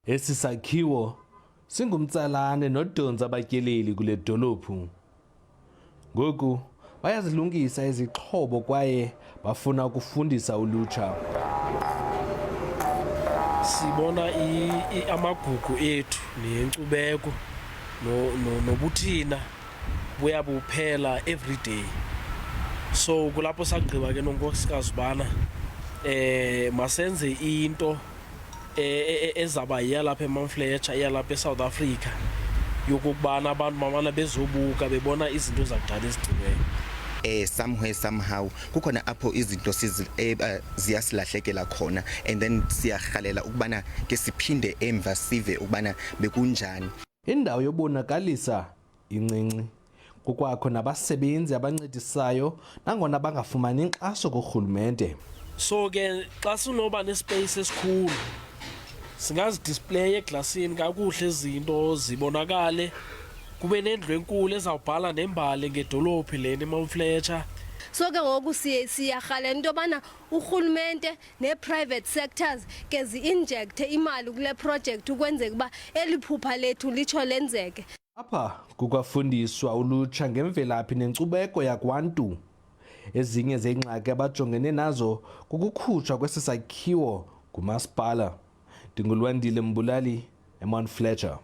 Esi sakhiwo singumtsalane nodonsa abatyeleli kule dolophu. Ngoku bayazilungisa izixhobo kwaye bafuna ukufundisa ulutsha. Sibona amagugu ethu nenkcubeko nobuthina buyabuphela every day. So kulapho sagqiba ke nonkosikazi bana masenze into ezaba yalapha eMount Fletcher yalapha eSouth Africa yokubana abantu mamana bezobuka bebona izinto zakudala ezigciniweyo. Somewhere somehow kukhona apho izinto ziyasilahlekela khona, and then siyarhalela ukubana ke siphinde emva sive ukubana bekunjani. Indawo yobonakalisa incinci, kukwakho nabasebenzi abancedisayo nangona bangafumani inkxaso kurhulumente. So ke xa sinoba nespace esikhulu singazidisplay eglasini kakuhle izinto zibonakale, kube nendlu enkulu ezawubhala nembali ngedolophi lena eMount Fletcher. So ke ngoku siyarhalela into yobana urhulumente ne-private sectors ke zi-injecte imali kule project ukwenzeka uba eli phupha lethu litsho lenzeke. Apha kukwafundiswa ulutsha ngemvelaphi nenkcubeko yakwantu. Ezinye zeengxaki abajongene nazo kukukhutshwa kwesi sakhiwo ngumasipala. Ndingulwandile Mbulali, eMount Fletcher.